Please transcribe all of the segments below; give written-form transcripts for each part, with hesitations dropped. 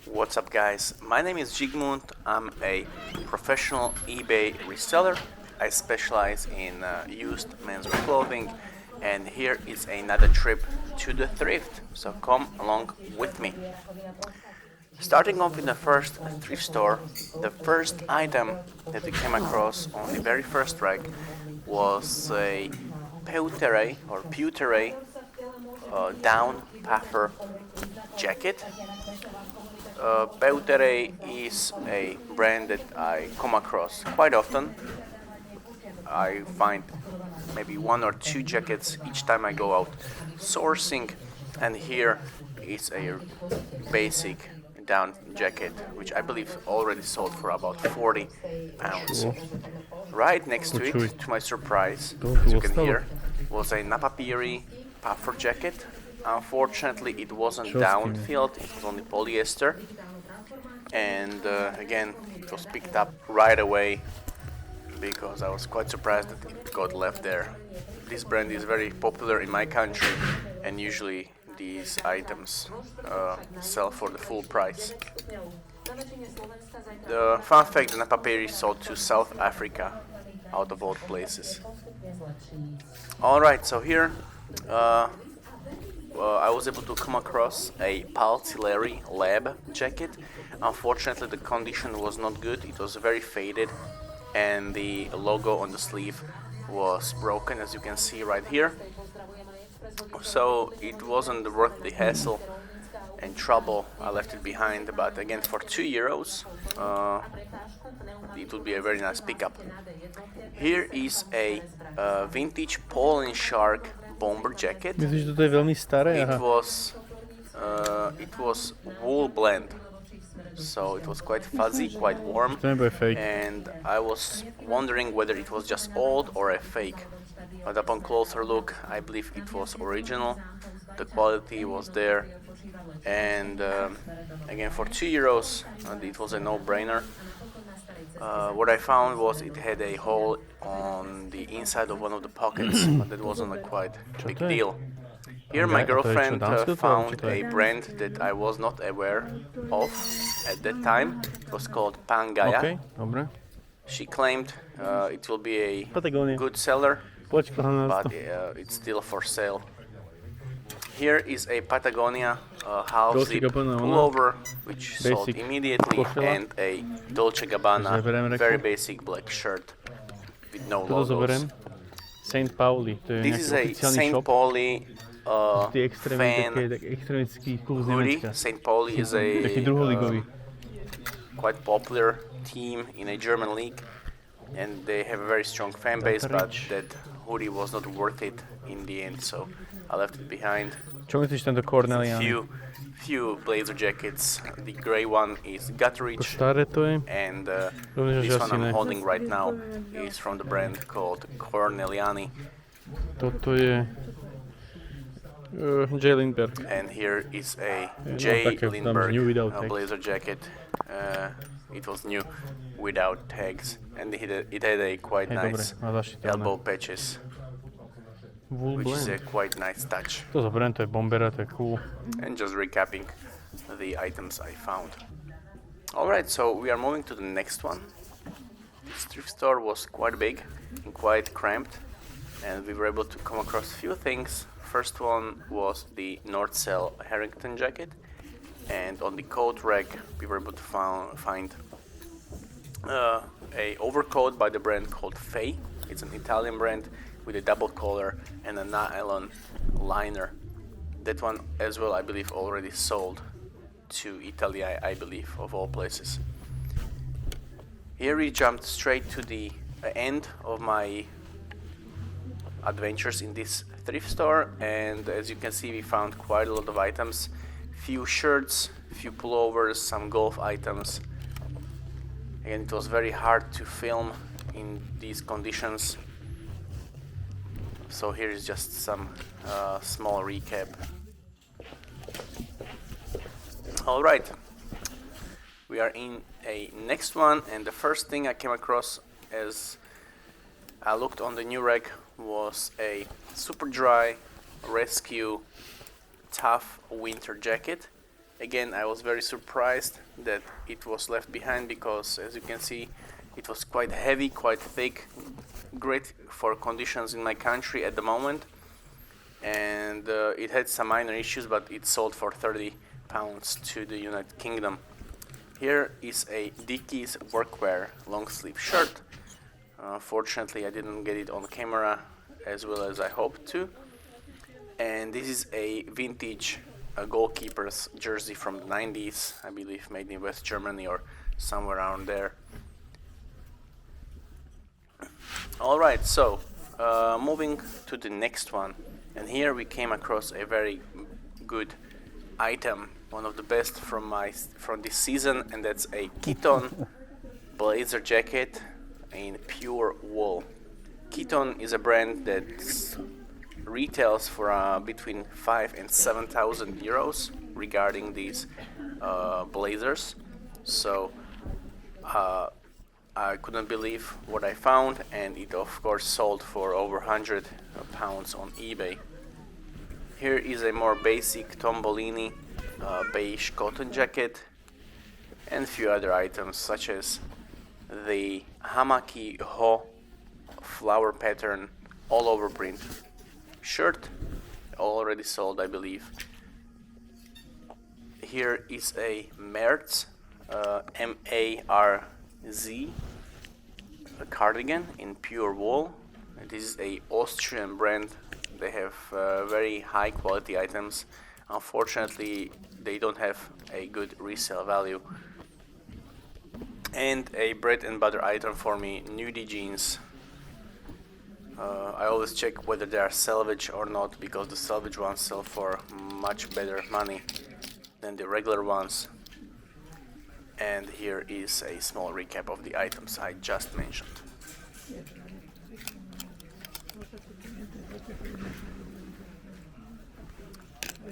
What's up, guys? My name is Jigmund. I'm a professional eBay reseller. I specialize in used menswear clothing, and here is another trip to the thrift. So come along with me. Starting off in the first thrift store, the first item that we came across on the very first rack was a pewtere down puffer jacket. Pewtere is a brand that I come across quite often. I find maybe one or two jackets each time I go out sourcing, and here is a basic down jacket, which I believe already sold for about 40 pounds. Right next to it, to my surprise, as you can hear, was a Napapiri puffer jacket. Unfortunately, it wasn't down filled, it was only polyester. And again, it was picked up right away because I was quite surprised that it got left there. This brand is very popular in my country, and usually these items sell for the full price. The fun fact, the Napapiri sold to South Africa, out of all places. Alright, so here I was able to come across a Paltileri Lab jacket. Unfortunately, the condition was not good. It was very faded, and the logo on the sleeve was broken, as you can see right here. So it wasn't worth the hassle and trouble. I left it behind, but again, for €2, it would be a very nice pickup. Here is a vintage Paul and Shark bomber jacket. Myslíš, že toto je veľmi staré? It was wool blend, so it was quite fuzzy, quite warm, and I was wondering whether it was just old or a fake. But upon closer look, I believe it was original. The quality was there, and again, for €2, it was a no-brainer. What I found was it had a hole on the inside of one of the pockets, but that wasn't a quite big deal. Here my girlfriend found a brand that I was not aware of at that time. It was called Pangaya. She claimed it will be a good seller, but it's still for sale. Here is a Patagonia half-zip pullover, which sold immediately, and a Dolce Gabbana very basic black shirt with no logos. St. Pauli. This is a St. Pauli fan hoodie. St. Pauli is a quite popular team in a German league, and they have a very strong fan base, but that hoodie was not worth it in the end, so I left it behind. Few blazer jackets. The gray one is Gutteridge, and this one I'm holding right now is from the brand called Corneliani. Toto je J. Lindbergh. And here is a J. Lindbergh blazer jacket. It was new without tags, and it had a quite nice elbow patches, which is a quite nice touch. To zoberiem, to je bombera, to je cool. And just recapping the items I found. Alright, so we are moving to the next one. This thrift store was quite big and quite cramped, and we were able to come across a few things. First one was the North Cell Harrington jacket, and on the coat rack we were able to find a overcoat by the brand called Faye. It's an Italian brand with a double collar and a nylon liner. That one as well, I believe, already sold to Italy, I believe, of all places. Here we jumped straight to the end of my adventures in this thrift store, and as you can see, we found quite a lot of items. Few shirts, few pullovers, some golf items. Again, it was very hard to film in these conditions, so here is just some small recap. Alright, we are in a next one, and the first thing I came across as I looked on the new rack was a super dry rescue tough winter jacket. Again, I was very surprised that it was left behind because, as you can see, it was quite heavy, quite thick, great for conditions in my country at the moment. And it had some minor issues, but it sold for £30 to the United Kingdom. Here is a Dickies workwear long sleeve shirt. Fortunately, I didn't get it on camera as well as I hoped to. And this is a vintage goalkeeper's jersey from the 90s, I believe made in West Germany or somewhere around there. Alright, so moving to the next one. And here we came across a very good item, one of the best from this season, and that's a Vuitton blazer jacket in pure wool. Vuitton is a brand that retails for between 5,000 and 7,000 euros regarding these blazers. So I couldn't believe what I found, and it of course sold for over £100 on eBay. Here is a more basic Tombolini beige cotton jacket and a few other items such as the Hamaki Ho flower pattern all over print shirt, already sold I believe. Here is a Merz M-A-R-Z cardigan in pure wool. This is a Austrian brand. They have very high quality items. Unfortunately, they don't have a good resale value. And a bread and butter item for me, nudie jeans. I always check whether they are salvage or not, because the salvage ones sell for much better money than the regular ones. And here is a small recap of the items I just mentioned.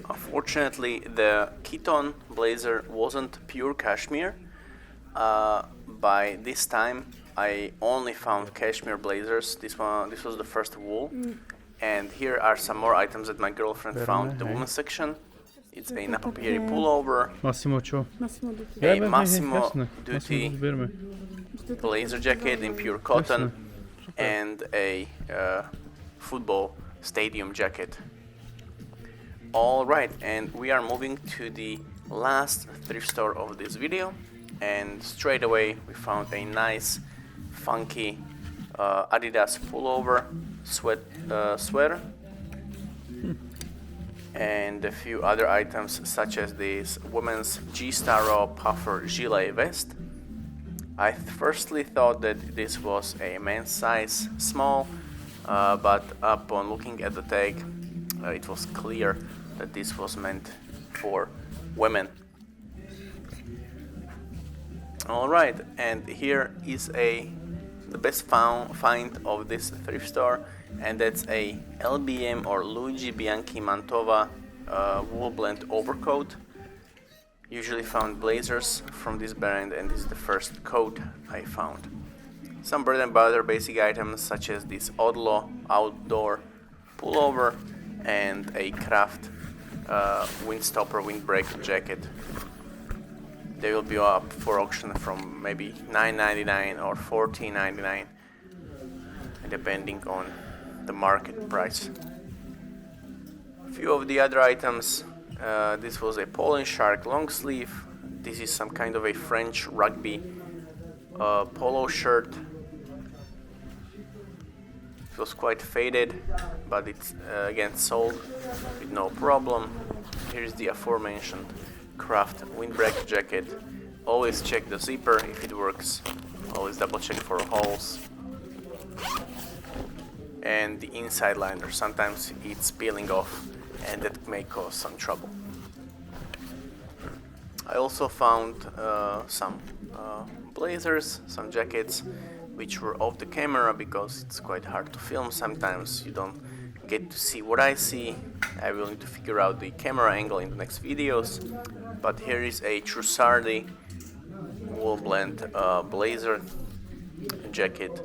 Unfortunately, the Vuitton blazer wasn't pure cashmere. By this time, I only found cashmere blazers. This was the first wool. And here are some more items that my girlfriend found in the women's section. It's a Napapieri pullover, a Massimo Dutti blazer jacket in pure cotton, and a football stadium jacket. Alright, and we are moving to the last thrift store of this video, and straight away we found a nice funky Adidas pullover sweater and a few other items such as this women's G-Star Raw puffer gilet vest. I firstly thought that this was a men's size small, but upon looking at the tag it was clear that this was meant for women. Alright, and here is the best find of this thrift store, and that's a LBM or Luigi Bianchi Mantova wool blend overcoat. Usually found blazers from this brand, and this is the first coat I found. Some bread and butter basic items such as this Odlo outdoor pullover and a Kraft windstopper windbreak jacket. They will be up for auction from maybe $9.99 or $14.99 depending on the market price. A few of the other items, this was a Poland Shark long sleeve. This is some kind of a French rugby polo shirt. It was quite faded, but it's again sold with no problem. Here's the aforementioned Kraft windbreak jacket. Always check the zipper if it works. Always double check for holes. And the inside liner, sometimes it's peeling off and that may cause some trouble. I also found some blazers, some jackets which were off the camera because it's quite hard to film. Sometimes you don't get to see what I see. I will need to figure out the camera angle in the next videos. But here is a Trussardi wool blend blazer jacket.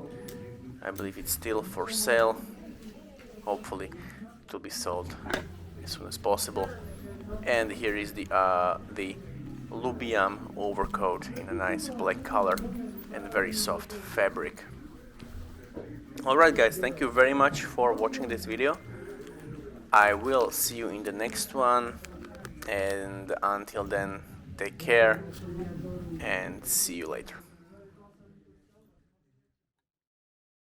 I believe it's still for sale. Hopefully it will be sold as soon as possible. And here is the Lubiam overcoat in a nice black color and very soft fabric. Alright guys, thank you very much for watching this video. I will see you in the next one, and until then, take care and see you later.